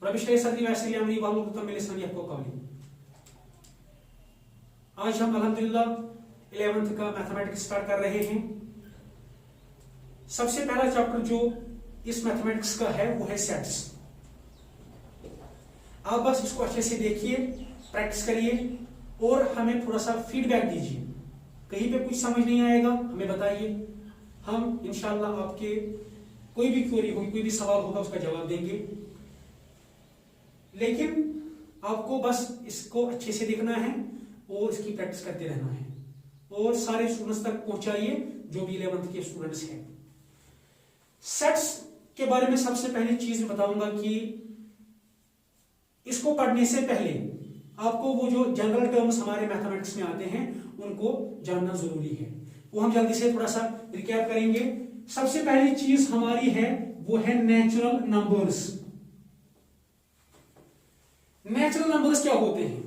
Rabishre Sadri Vasili Amri Balu Tamil Sani को कवली। आज हम अल्हम्दुलिल्लाह 11th का मैथमेटिक्स स्टार्ट कर रहे हैं। सबसे पहला चैप्टर जो इस मैथमेटिक्स का है वो है सेट्स। आप बस इसको अच्छे से देखिए, प्रैक्टिस करिए और हमें थोड़ा सा फीडबैक दीजिए। कहीं पे कुछ समझ नहीं आएगा हमें बताइए, हम इंशाल्लाह आपके कोई भी क्वेरी होगी, कोई भी सवाल होगा उसका जवाब देंगे। लेकिन आपको बस इसको अच्छे से देखना है और इसकी प्रैक्टिस करते रहना है और सारे स्टूडेंट्स तक पहुंचाइए जो भी 11th के स्टूडेंट्स हैं। सेट्स के बारे में सबसे पहली चीज बताऊंगा कि इसको पढ़ने से पहले आपको वो जो जनरल टर्म्स हमारे मैथमेटिक्स में आते हैं उनको जानना जरूरी है। वो हम जल्दी से थोड़ा सा रिकैप करेंगे। सबसे पहली चीज हमारी है वो है नेचुरल नंबर्स। नेचुरल नंबर्स क्या होते हैं?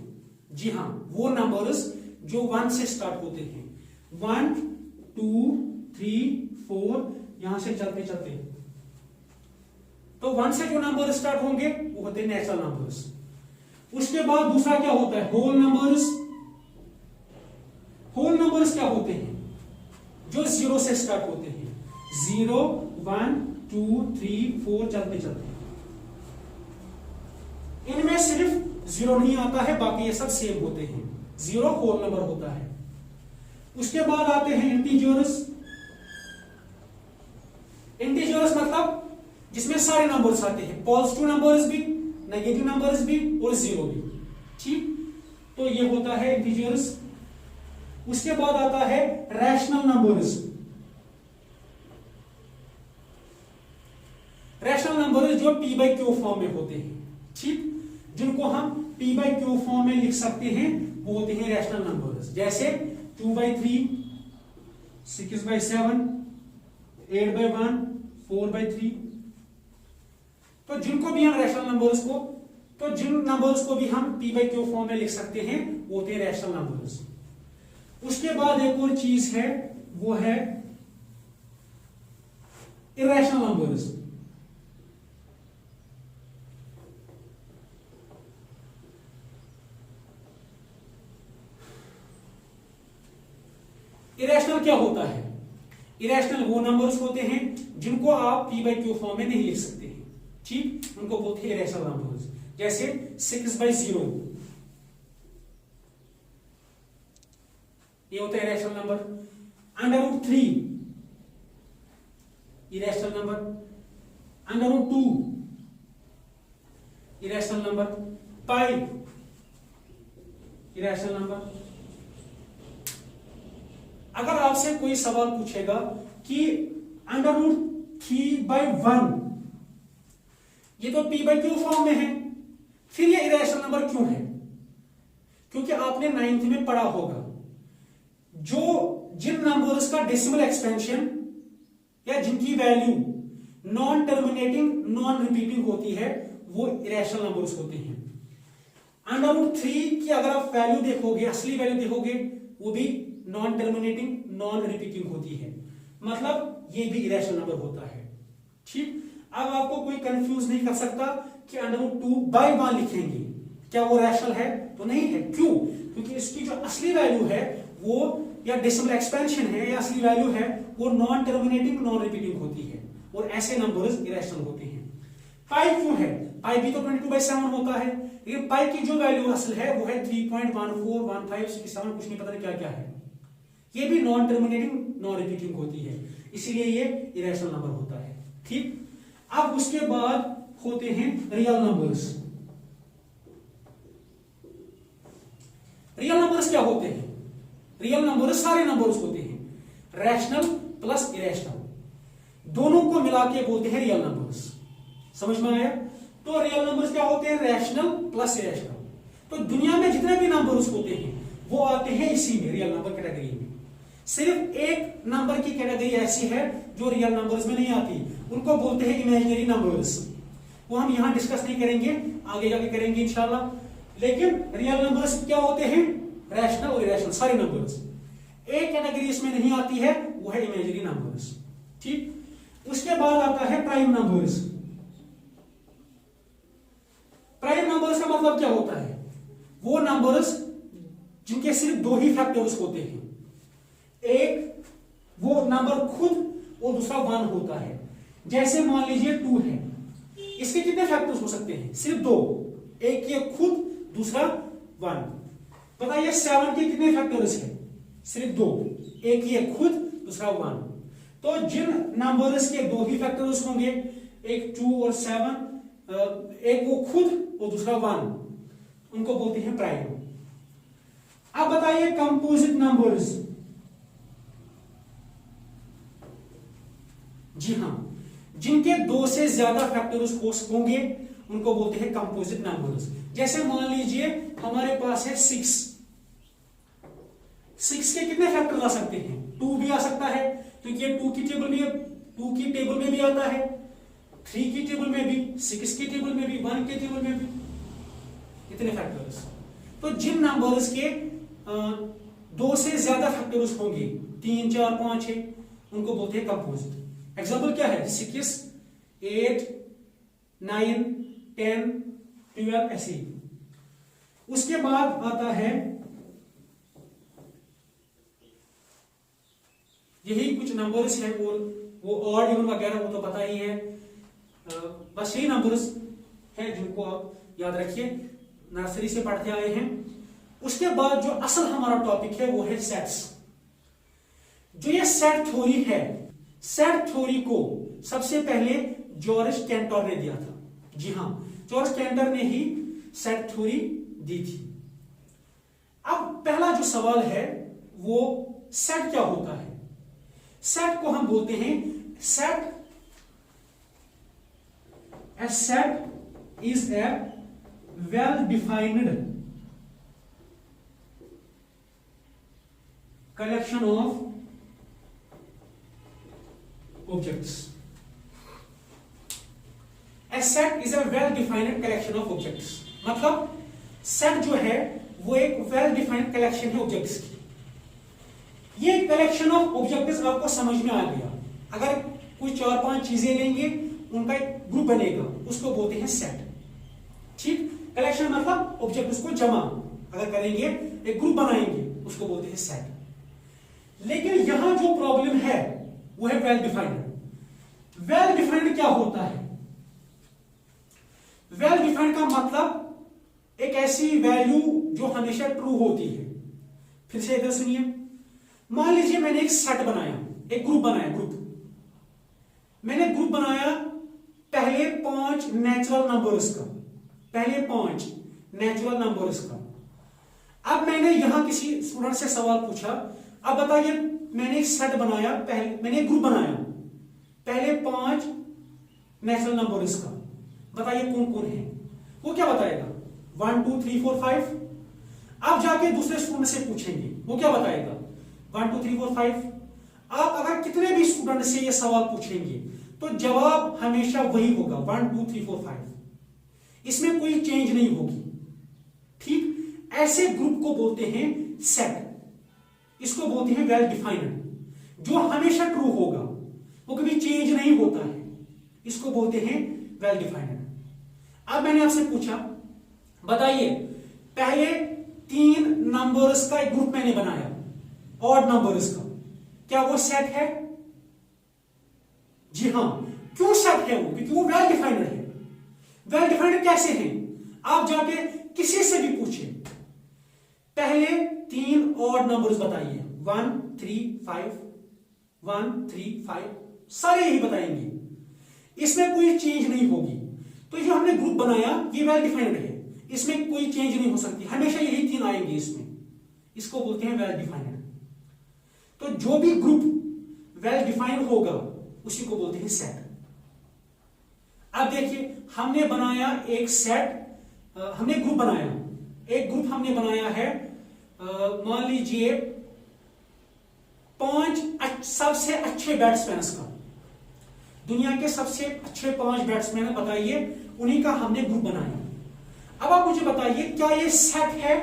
जी हाँ, वो नंबर्स जो 1 से स्टार्ट होते हैं। 1 2 3 4 यहां से चलते चलते, तो 1 से जो नंबर स्टार्ट होंगे वो होते हैं नेचुरल नंबर्स। उसके बाद दूसरा क्या होता है? Whole numbers. होल नंबर्स क्या होते हैं? जो 0 से स्टार्ट होते हैं। 0 1 2 3 4 चलते चलते, इनमें सिर्फ 0 नहीं आता है, बाकी ये सब सेम होते हैं। 0 होल नंबर होता है। उसके बाद आते हैं इंटीजर्स। इंटीजर्स मतलब जिसमें सारे नंबर्स आते हैं, पॉजिटिव नंबर्स भी, नेगेटिव नंबर्स भी और 0 भी। ठीक, तो ये होता है इंटीजर्स। उसके बाद आता है रैशनल नंबर्स। रैशनल नंबर्स जो p/q फॉर्म में होते हैं, ठीक, जिनको हम p/q फॉर्म में लिख सकते हैं वो होते हैं रैशनल नंबर्स। जैसे 2/3 6/7 8/1 4/3। तो जिनको भी हम रैशनल नंबर्स को, तो जिन नंबर्स को भी हम p/q फॉर्म में लिख सकते हैं वो होते हैं रैशनल नंबर्स। उसके बाद एक और चीज है वो है इरेशनल नंबर्स। इरेशनल क्या होता है? इरेशनल वो नंबर्स होते हैं जिनको आप p/q फॉर्म में नहीं लिख सकते हैं, ठीक, उनको बोलते हैं इरेशनल नंबर्स। जैसे 6/0 ये होता है irrational number. √3 irrational number. √2 irrational number. Pi irrational number. अगर आपसे कोई सवाल पूछेगा कि √3/1 ये तो p/q फॉर्म में है, फिर ये इरेशनल नंबर क्यों है? क्योंकि आपने 9th में पढ़ा होगा जो जिन नंबर्स का डेसिमल एक्सपेंशन या जिनकी value non terminating non repeating होती है वो इरेशनल नंबर्स होते हैं। √3 की अगर आप वैल्यू देखोगे, असली वैल्यू देखोगे, वो भी नॉन टर्मिनेटिंग नॉन रिपीटिंग होती है, मतलब ये भी इरेशनल नंबर होता है। ठीक, अब आपको कोई कंफ्यूज नहीं कर सकता कि √2/1 लिखेंगे, क्या वो रैशनल है? तो नहीं है। क्यों? क्योंकि इसकी जो असली वैल्यू है वो, या डेसिमल एक्सपेंशन है या असली वैल्यू है, वो नॉन टर्मिनेटिंग नॉन रिपीटिंग होती है और ऐसे नंबर्स इरेशनल होते हैं। पाई क्यों है? पाई भी तो 22/7 होता है, लेकिन पाई की जो वैल्यू असल है वो है 3.141567, कुछ नहीं पता नहीं क्या क्या है। ये भी नॉन टर्मिनेटिंग नॉन रिपीटिंग होती है, इसीलिए ये इरेशनल नंबर होता है। ठीक, अब उसके बाद होते हैं रियल नंबर्स। रियल नंबर्स क्या होते हैं? रियल नंबर्स सारे नंबर्स होते हैं, रैशनल प्लस इरेशनल, दोनों को मिला के बोलते हैं रियल नंबर्स। समझ में आया? तो रियल नंबर्स क्या होते हैं? Rational plus irrational. तो दुनिया में जितने भी नंबर्स होते हैं वो आते हैं इसी में, रियल नंबर कैटेगरी में। सिर्फ एक नंबर की कैटेगरी ऐसी है जो रियल नंबर्स में नहीं आती, उनको बोलते हैं इमेजिनरी नंबर्स। वो हम यहां डिस्कस नहीं करेंगे, आगे जाके करेंगे इंशाल्लाह। लेकिन रियल नंबर्स क्या होते हैं? रैशनल और इरेशनल सारे नंबर्स। एक कैटेगरी इसमें नहीं आती है, वो है इमेजिनरी नंबर्स। ठीक, उसके बाद आता है प्राइम नंबर्स। मतलब क्या होता है? वो नंबर्स जिनके सिर्फ दो ही फैक्टर्स होते हैं, एक वो नंबर खुद और दूसरा 1 होता है। जैसे मान लीजिए 2 है, इसके कितने फैक्टर्स हो सकते हैं? सिर्फ दो, एक ये खुद, दूसरा 1। बताइए 7 के कितने फैक्टर्स हैं? सिर्फ दो, एक ये खुद, दूसरा 1। तो जिन नंबर्स के दो ही फैक्टर्स होंगे, एक 2 और 7, एक वो खुद और दूसरा 1, उनको बोलते हैं प्राइम। अब बताइए कंपोजिट नंबर्स। जी हां, जिनके दो से ज्यादा फैक्टर्स होंगे उनको बोलते हैं कंपोजिट नंबर्स। जैसे मान लीजिए हमारे पास है 6 के कितने फैक्टर आ सकते हैं? 2 भी आ सकता है, क्योंकि ये 2 की टेबल में भी आता है, 3 की टेबल में भी, 6 की टेबल में भी, 1 के टेबल में भी। कितने फैक्टर्स? तो जिन नंबर्स के दो से ज्यादा फैक्टर्स होंगे, 3, 4, 5 है, उनको बोलते हैं कंपोजिट। एग्जाम्पल क्या है? 6, 8, 9, 10, 12 ऐसे। उसके बाद आता है यही कुछ नंबर्स हैं, और वो ऑड इवन वगैरह वो तो पता ही है। बस यही नंबर्स हैं जिनको आप याद रखिए, नर्सरी से पढ़ते आए हैं। उसके बाद जो असल हमारा टॉपिक है वो है सेट्स। जो ये सेट थ्योरी है, सेट थ्योरी को सबसे पहले जॉर्ज कैंटर ने दिया था। जी हां, जॉर्ज कैंटर ने ही सेट थ्योरी दी थी। अब पहला जो सवाल है वो सेट क्या होता है? सेट को हम बोलते हैं a set is a well defined collection of objects. A set is a well defined collection of objects. मतलब सेट जो है वो एक वेल डिफाइंड कलेक्शन है ऑब्जेक्ट्स की। ये कलेक्शन ऑफ ऑब्जेक्ट्स आपको समझ में आ गया। अगर कोई 4-5 चीजें लेंगे, उनका एक ग्रुप बनेगा, उसको बोलते हैं सेट। ठीक, कलेक्शन मतलब ऑब्जेक्ट्स को जमा अगर करेंगे, एक ग्रुप बनाएंगे, उसको बोलते हैं सेट। लेकिन यहां जो प्रॉब्लम है वो है वेल डिफाइंड। वेल डिफाइंड क्या होता है? वेल डिफाइंड का मतलब एक ऐसी वैल्यू जो हमेशा ट्रू होती है। फिर से इधर सुनिए, मान लीजिए मैंने एक सेट बनाया, एक ग्रुप बनाया, मैंने ग्रुप बनाया पहले 5 नेचुरल नंबर्स का, अब मैंने यहां किसी स्टूडेंट से सवाल पूछा, अब बताइए मैंने एक सेट बनाया, मैंने एक ग्रुप बनाया पहले 5 नेचुरल नंबर्स का, बताइए कौन कौन है? वो क्या बताएगा? 1 2 3 4 5। आप जाके दूसरे स्टूडेंट से पूछेंगे, वो क्या बताएगा? 1 2 3 4 5। आप अगर कितने भी स्टूडेंट से ये सवाल पूछेंगे तो जवाब हमेशा वही होगा, 1 2 3 4 5। इसमें कोई चेंज नहीं होगी। ठीक, ऐसे ग्रुप को बोलते हैं सेट। इसको बोलते हैं वेल डिफाइंड। जो हमेशा ट्रू होगा, वो कभी चेंज नहीं होता है, इसको बोलते हैं वेल डिफाइंड। अब मैंने आपसे पूछा, बताइए पहले 3 नंबर्स का एक ग्रुप मैंने बनाया, ऑड नंबर्स का, क्या वो सेट है? जी हां। क्यों सेट है वो? क्योंकि वो वेल डिफाइंड है। वेल डिफाइंड कैसे है? आप जाके किसी से भी पूछे, पहले 3 ऑड नंबर्स बताइए, 1 3 5, 1 3 5, सारे यही बताएंगे, इसमें कोई चेंज नहीं होगी। तो जो हमने ग्रुप बनाया ये वेल डिफाइंड है, इसमें कोई चेंज नहीं हो सकती, हमेशा यही 3 आएंगे इसमें, इसको बोलते हैं वेल डिफाइंड। तो जो भी ग्रुप वेल डिफाइंड होगा उसी को बोलते हैं सेट। अब देखिए हमने बनाया एक सेट, हमने ग्रुप बनाया, एक ग्रुप हमने बनाया है, मान लीजिए 5 सबसे अच्छे बैट्समैन का, दुनिया के सबसे अच्छे 5 बैट्समैन बताइए, उन्हीं का हमने ग्रुप बनाया। अब आप मुझे बताइए क्या ये सेट है?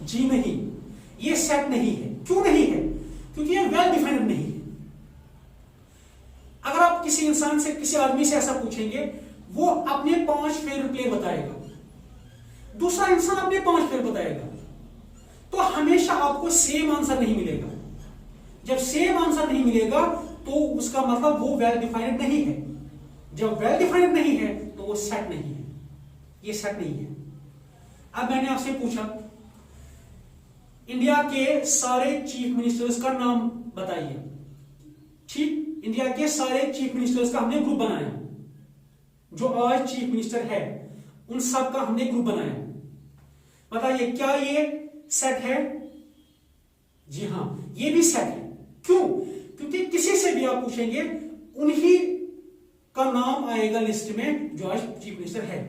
जी नहीं, ये सेट नहीं है। क्यों नहीं है? क्योंकि ये वेल डिफाइंड नहीं है। अगर आप किसी इंसान से, किसी आदमी से ऐसा पूछेंगे, वो अपने 5 फेवरेट प्लेयर बताएगा, दूसरा इंसान अपने 5 फेवरेट बताएगा, तो हमेशा आपको सेम आंसर नहीं मिलेगा। जब सेम आंसर नहीं मिलेगा तो उसका मतलब वो वेल डिफाइंड नहीं है। जब वेल डिफाइंड नहीं है तो वो सेट नहीं है, ये सेट नहीं है। अब मैंने आपसे पूछा इंडिया के सारे चीफ मिनिस्टर्स का नाम बताइए, ठीक, इंडिया के सारे चीफ मिनिस्टर्स का हमने ग्रुप बनाया, जो आज चीफ मिनिस्टर है उन सब का हमने ग्रुप बनाया, बताइए क्या ये सेट है? जी हां, ये भी सेट है। क्यों? क्योंकि किसी से भी आप पूछेंगे उन्हीं का नाम आएगा लिस्ट में जो आज चीफ मिनिस्टर है,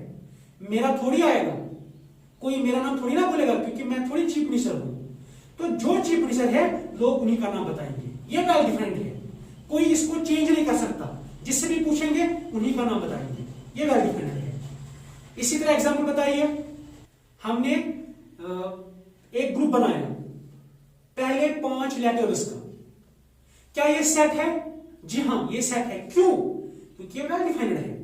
मेरा थोड़ी आएगा, कोई मेरा नाम थोड़ी ना बोलेगा क्योंकि मैं थोड़ी चीफ मिनिस्टर हूं। तो जो चीफ मिनिस्टर है लोग उन्हीं का नाम बताएंगे, ये वेल डिफाइंड है, कोई इसको चेंज नहीं कर सकता, जिससे भी पूछेंगे उन्हीं का नाम बताएंगे, ये वेल डिफाइंड है। इसी तरह एग्जांपल बताइए, हमने एक ग्रुप बनाया पहले 5 लेटर्स का, क्या ये सेट है? जी हां, ये सेट है। क्यों? क्योंकि ये वेल डिफाइंड है।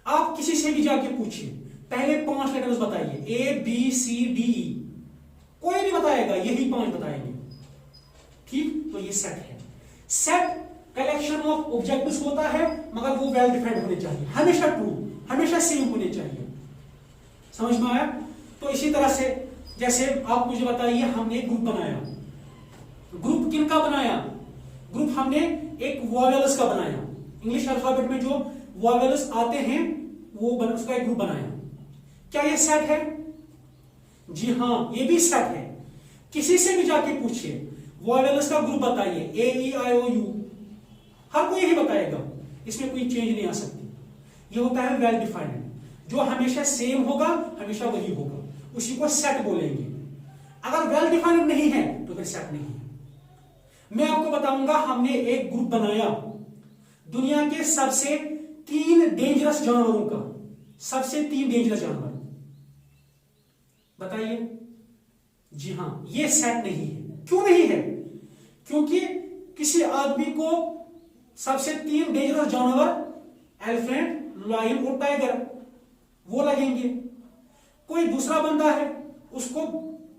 आप किसी से भी जाके पूछिए पहले 5 लेटर्स बताइए, ABCDE, कोई नहीं बताएगा, यही 5 बताएंगे, ठीक, तो ये सेट है। सेट कलेक्शन ऑफ ऑब्जेक्टिव्स होता है मगर वो वेल डिफाइंड होने चाहिए, हमेशा ट्रू, हमेशा सेम होने चाहिए, समझ में आया? तो इसी तरह से जैसे आप मुझे बताइए हमने एक ग्रुप बनाया, ग्रुप किनका बनाया? ग्रुप हमने एक वॉवेल्स का बनाया, इंग्लिश अल्फाबेट में जो वॉवेल्स आते हैं वो उसका एक ग्रुप बनाया, क्या ये सेट है? जी हां, ये भी सेट है। किसी से भी जाके पूछिए वॉवेल्स का ग्रुप बताइए, AEIOU, हर कोई यही बताएगा, इसमें कोई चेंज नहीं आ सकती। ये होता है वेल डिफाइंड, जो हमेशा सेम होगा हमेशा वही होगा, उसी को सेट बोलेंगे। अगर वेल डिफाइंड नहीं है तो फिर सेट नहीं है। मैं आपको बताऊंगा, हमने एक ग्रुप बनाया दुनिया के सबसे 3 डेंजरस जानवरों का, सबसे 3 डेंजरस जानवर, बताइए। जी हां, ये सेट नहीं है। क्यों नहीं है? क्योंकि किसी आदमी को सबसे 3 डेंजरस जानवर एलिफेंट, लायन और टाइगर वो लगेंगे, कोई दूसरा बंदा है उसको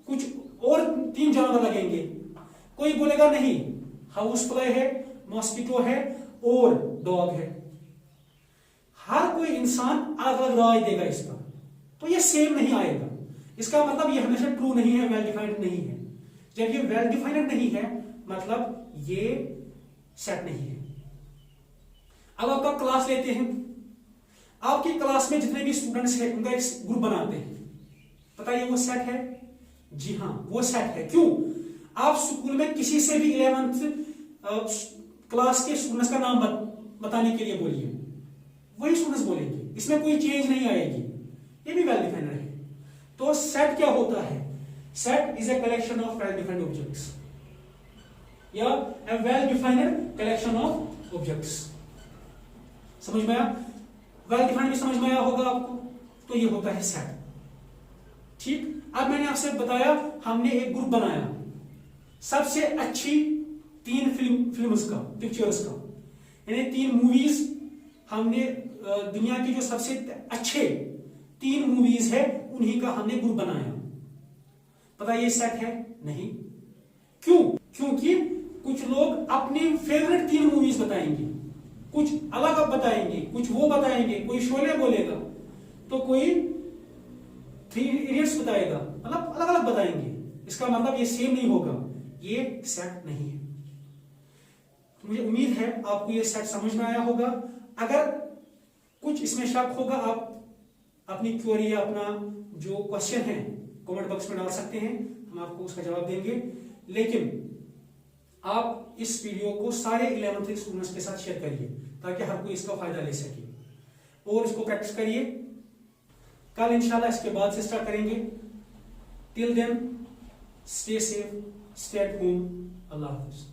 कुछ और 3 जानवर लगेंगे, कोई बोलेगा नहीं हाउस फ्लाई है, मॉस्किटो है और डॉग है। हर कोई इंसान अलग अलग राय देगा इस पर, तो ये सेम नहीं आएगा। इसका मतलब ये हमेशा ट्रू नहीं है, वेल डिफाइंड नहीं है। जब ये वेल डिफाइंड नहीं है मतलब ये सेट नहीं है। अब आपका क्लास लेते हैं, आपकी क्लास में जितने भी स्टूडेंट्स हैं उनका एक ग्रुप बनाते हैं, बताइए वो सेट है? जी हां, वो सेट है। क्यों? आप स्कूल में किसी से भी 11th क्लास के स्टूडेंट्स का नाम बताने के लिए बोलिए, वही स्टूडेंट्स बोलेंगे, इसमें कोई चेंज नहीं आएगी, ये भी वेल डिफाइंड है। तो सेट क्या होता है? Set is a collection of well defined objects या a well defined collection of objects. समझ में आया? वेल डिफाइंड भी समझ में आया होगा आपको, तो ये होता है सेट, ठीक। अब मैंने आपसे बताया हमने एक ग्रुप बनाया सबसे अच्छी 3 फिल्म्स का, पिक्चर्स का, यानी 3 मूवीज हमने दुनिया की जो सबसे अच्छे 3 मूवीज है उन्हीं का हमने ग्रुप बनाया, पता ये सेट है? नहीं। क्यों? क्योंकि कुछ लोग अपनी फेवरेट 3 मूवीज बताएंगे, कुछ अलग बताएंगे, कुछ वो बताएंगे, कोई शोले बोलेगा तो कोई 3 इडियट्स बताएगा, मतलब अलग अलग बताएंगे, इसका मतलब ये सेम नहीं होगा, ये सेट नहीं है। तो मुझे उम्मीद है आपको ये सेट समझ में आया होगा। अगर कुछ इसमें शक होगा आप अपनी क्वेरी या अपना जो क्वेश्चन है कमेंट बॉक्स में डाल सकते हैं, हम आपको उसका जवाब देंगे। लेकिन आप इस वीडियो को सारे 11th स्टूडेंट्स के साथ शेयर करिए ताकि हर कोई इसका फायदा ले सके, और इसको प्रैक्टिस करिए। कल इंशाल्लाह इसके बाद से स्टार्ट करेंगे। Till then stay safe, stay at home, अल्लाह हाफिज।